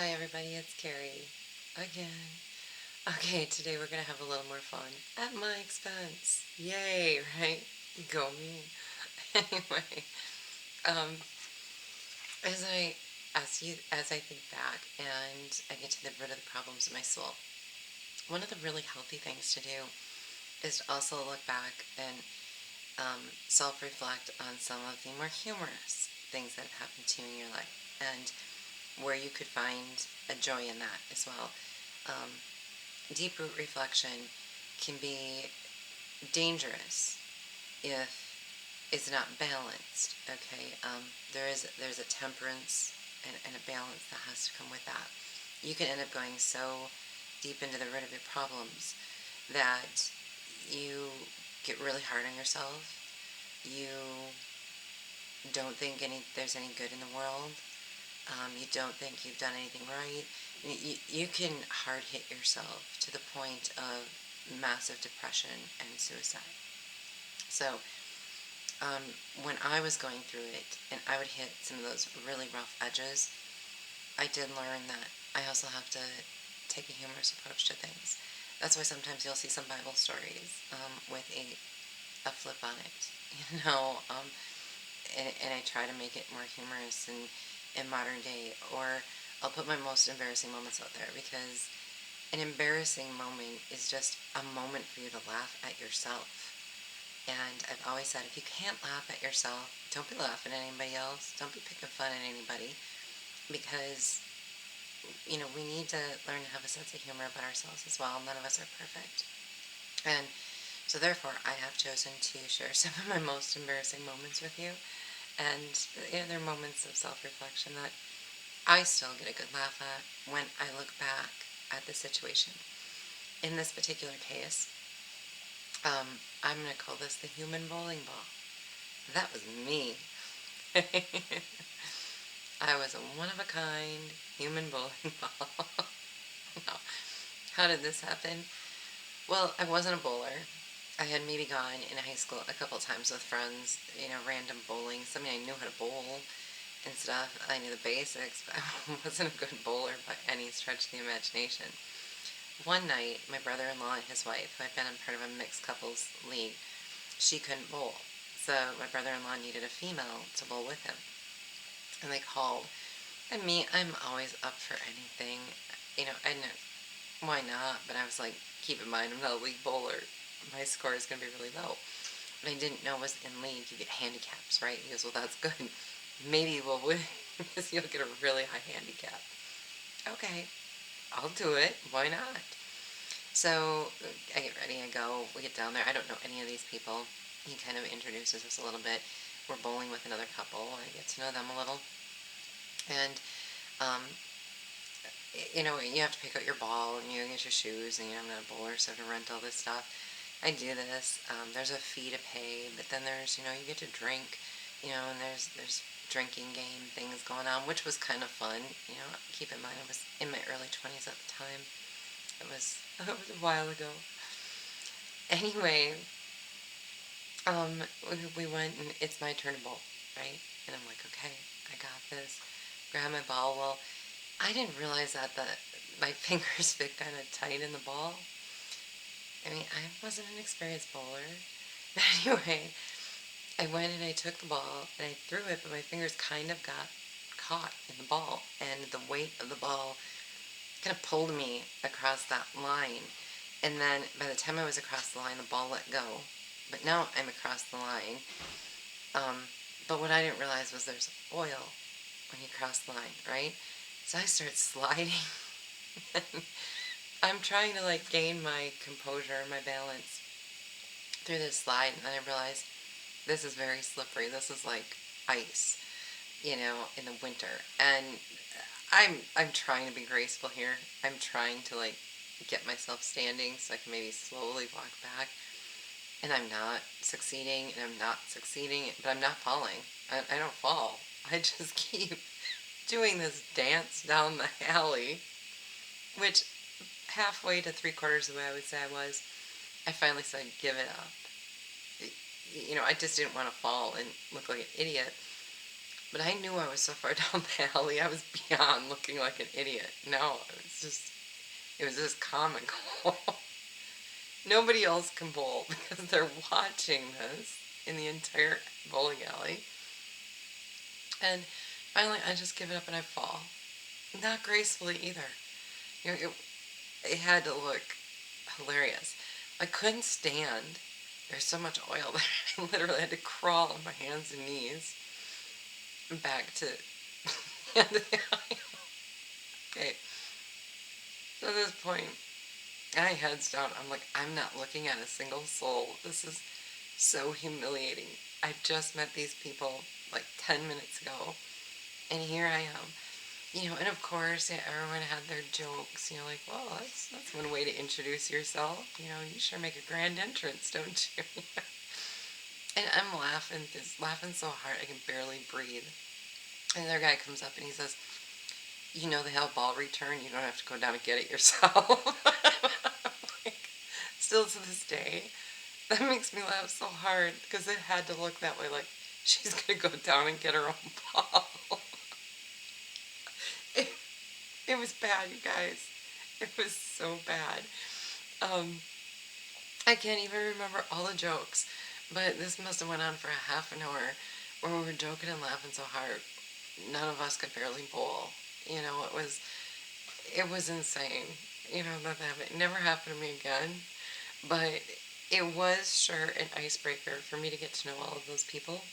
Hi everybody, it's Carrie again. Okay, today we're gonna have a little more fun at my expense. Yay, right? Go me. Anyway, um, as I as I think back and I get to the root of the problems in my soul, one of the really healthy things to do is to also look back and self-reflect on some of the more humorous things that have happened to you in your life and where you could find a joy in that as well. Um, Deep root reflection can be dangerous if it's not balanced. Okay, there's a temperance and a balance that has to come with that. You can end up going so deep into the root of your problems that you get really hard on yourself. You don't think there's any good in the world. You don't think you've done anything right. You can hard hit yourself to the point of massive depression and suicide. So, when I was going through it and I would hit some of those really rough edges, I did learn that I also have to take a humorous approach to things. That's why sometimes you'll see some Bible stories with a flip on it, you know, and I try to make it more humorous and in modern day, or I'll put my most embarrassing moments out there because an embarrassing moment is just a moment for you to laugh at yourself. And I've always said, if you can't laugh at yourself, don't be laughing at anybody else. Don't be picking fun at anybody because, we need to learn to have a sense of humor about ourselves as well. None of us are perfect. And so therefore, I have chosen to share some of my most embarrassing moments with you. And they're moments of self-reflection that I still get a good laugh at when I look back at the situation. In this particular case, I'm going to call this the human bowling ball. That was me. I was a one-of-a-kind human bowling ball. Now, how did this happen? Well, I wasn't a bowler. I had maybe gone in high school a couple times with friends, random bowling. I knew how to bowl and stuff. I knew the basics, but I wasn't a good bowler by any stretch of the imagination. One night, my brother-in-law and his wife, who had been a part of a mixed couples league, she couldn't bowl. So my brother-in-law needed a female to bowl with him. And they called. And me, I'm always up for anything. I didn't know why not, but I was like, keep in mind, I'm not a league bowler. My score is going to be really low. What I didn't know was in league, you get handicaps, right? He goes, well, that's good. Maybe you will win because you'll get a really high handicap. Okay, I'll do it. Why not? So I get ready, I go, we get down there. I don't know any of these people. He kind of introduces us a little bit. We're bowling with another couple. I get to know them a little. And, um, you have to pick out your ball and you get your shoes and I'm not a bowler, so I have to rent all this stuff. I do this. There's a fee to pay, but then there's, you get to drink, and there's drinking game things going on, which was kind of fun. Keep in mind I was in my early 20s at the time. It was a while ago. Anyway, we went and it's my turn to bowl, right? And I'm like, okay, I got this. Grab my ball. Well, I didn't realize that my fingers fit kind of tight in the ball. I mean, I wasn't an experienced bowler. But anyway, I went and I took the ball and I threw it, but my fingers kind of got caught in the ball. And the weight of the ball kind of pulled me across that line. And then by the time I was across the line, the ball let go. But now I'm across the line. But what I didn't realize was there's oil when you cross the line, right? So I start sliding. I'm trying to gain my composure, my balance through this slide, and then I realized this is very slippery. This is like ice, in the winter. And I'm trying to be graceful here. I'm trying to get myself standing so I can maybe slowly walk back. And I'm not succeeding, and I'm not succeeding, but I'm not falling. I don't fall. I just keep doing this dance down the alley, which halfway to three-quarters of the way I would say I finally said, give it up. I just didn't want to fall and look like an idiot. But I knew I was so far down the alley, I was beyond looking like an idiot. No, it was just comical. Nobody else can bowl because they're watching this in the entire bowling alley. And finally, I just give it up and I fall. Not gracefully either. You know, it had to look hilarious. I couldn't stand. There's so much oil that I literally had to crawl on my hands and knees back to the end of the alley. Okay, so at this point, I heads down. I'm like, I'm not looking at a single soul. This is so humiliating. I just met these people like 10 minutes ago, and here I am. And of course, yeah, everyone had their jokes. Like, well, that's one way to introduce yourself. You sure make a grand entrance, don't you? And I'm laughing, just laughing so hard I can barely breathe. And the other guy comes up and he says, they have a ball return. You don't have to go down and get it yourself. Like, still to this day, that makes me laugh so hard because it had to look that way. Like, she's going to go down and get her own ball. It was bad, you guys. It was so bad. I can't even remember all the jokes, but this must have went on for a half an hour where we were joking and laughing so hard. None of us could barely bowl. It was insane. That happened. It never happened to me again, but it was sure an icebreaker for me to get to know all of those people.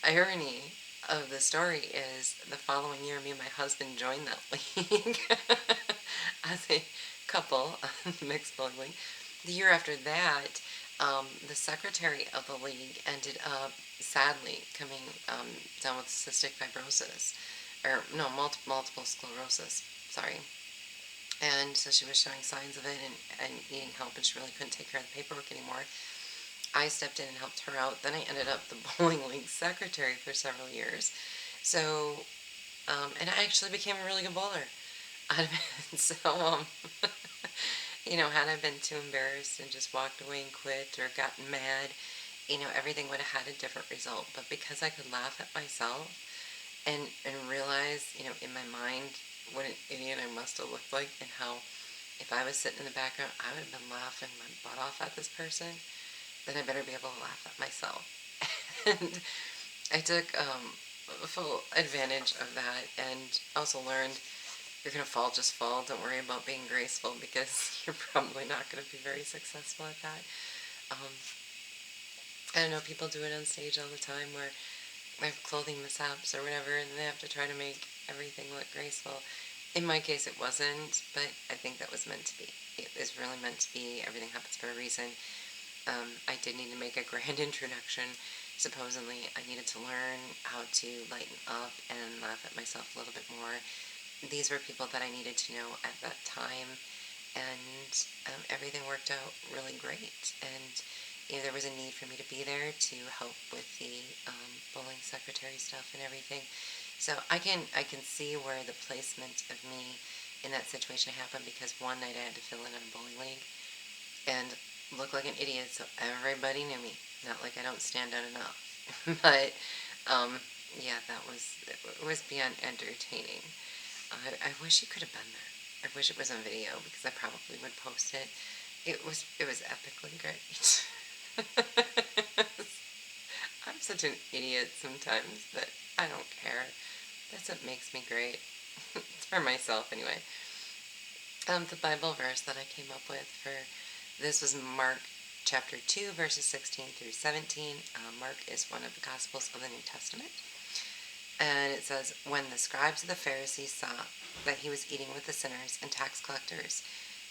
Irony of the story is the following year, me and my husband joined that league as a couple, mixed bowling league. The year after that, the secretary of the league ended up sadly coming down with cystic fibrosis, or no, multiple sclerosis. Sorry. And so she was showing signs of it and needing help, and she really couldn't take care of the paperwork anymore. I stepped in and helped her out. Then I ended up the bowling league secretary for several years. So, and I actually became a really good bowler out of it. So, had I been too embarrassed and just walked away and quit or gotten mad, everything would have had a different result. But because I could laugh at myself and realize, in my mind, what an idiot I must have looked like, and how if I was sitting in the background, I would have been laughing my butt off at this person, then I better be able to laugh at myself. And I took full advantage of that, and also learned, you're going to fall, just fall. Don't worry about being graceful, because you're probably not going to be very successful at that. I don't know, people do it on stage all the time where they have clothing mishaps or whatever, and they have to try to make everything look graceful. In my case, it wasn't, but I think that was meant to be. It was really meant to be. Everything happens for a reason. I did need to make a grand introduction. Supposedly, I needed to learn how to lighten up and laugh at myself a little bit more. These were people that I needed to know at that time, and everything worked out really great. And there was a need for me to be there to help with the bowling secretary stuff and everything. So I can see where the placement of me in that situation happened, because one night I had to fill in a bowling league and look like an idiot, so everybody knew me. Not like I don't stand out enough, but yeah, it was beyond entertaining. I wish you could have been there. I wish it was on video, because I probably would post it. It was epically great. I'm such an idiot sometimes, but I don't care. That's what makes me great. It's for myself anyway. The Bible verse that I came up with for this was Mark chapter 2, verses 16 through 17. Mark is one of the Gospels of the New Testament. And it says, when the scribes of the Pharisees saw that he was eating with the sinners and tax collectors,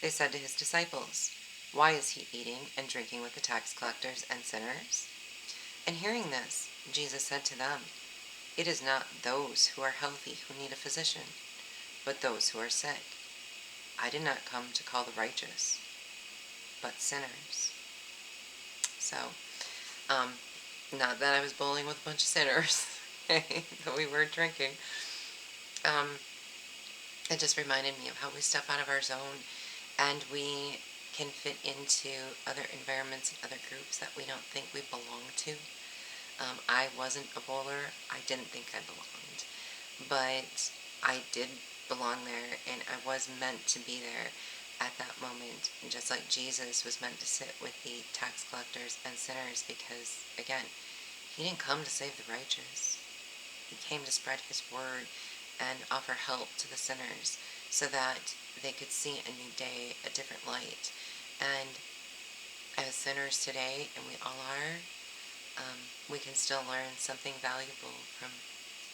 they said to his disciples, why is he eating and drinking with the tax collectors and sinners? And hearing this, Jesus said to them, it is not those who are healthy who need a physician, but those who are sick. I did not come to call the righteous, but sinners. So, not that I was bowling with a bunch of sinners, that we were drinking. It just reminded me of how we step out of our zone and we can fit into other environments and other groups that we don't think we belong to. I wasn't a bowler. I didn't think I belonged. But I did belong there, and I was meant to be there at that moment, just like Jesus was meant to sit with the tax collectors and sinners, because, again, he didn't come to save the righteous. He came to spread his word and offer help to the sinners so that they could see a new day, a different light. And as sinners today, and we all are, we can still learn something valuable from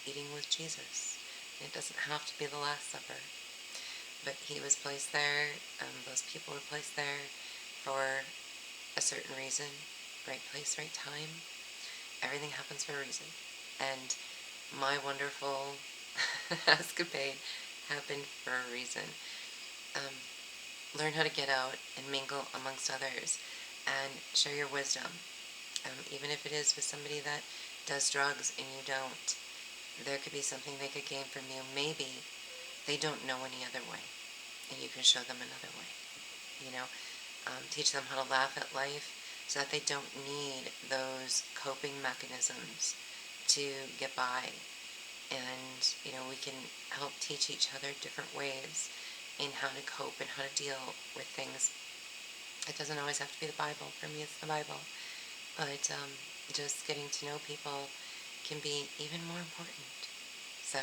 eating with Jesus. It doesn't have to be the Last Supper, but he was placed there, those people were placed there for a certain reason, right place, right time. Everything happens for a reason. And my wonderful escapade happened for a reason. Um, Learn how to get out and mingle amongst others and share your wisdom. Even if it is with somebody that does drugs and you don't, there could be something they could gain from you. Maybe they don't know any other way, and you can show them another way. You know, teach them how to laugh at life so that they don't need those coping mechanisms to get by. And, we can help teach each other different ways in how to cope and how to deal with things. It doesn't always have to be the Bible. For me, it's the Bible. But just getting to know people can be even more important. So,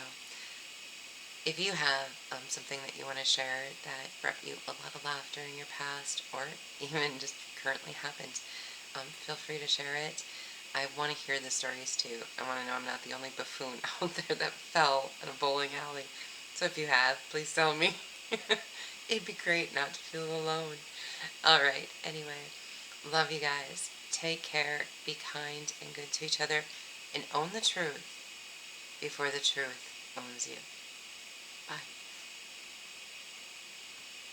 if you have something that you want to share that brought you a lot of laughter in your past, or even just currently happened, feel free to share it. I want to hear the stories too. I want to know I'm not the only buffoon out there that fell in a bowling alley. So if you have, please tell me. It'd be great not to feel alone. Alright, anyway, love you guys. Take care, be kind and good to each other, and own the truth before the truth owns you. Bye.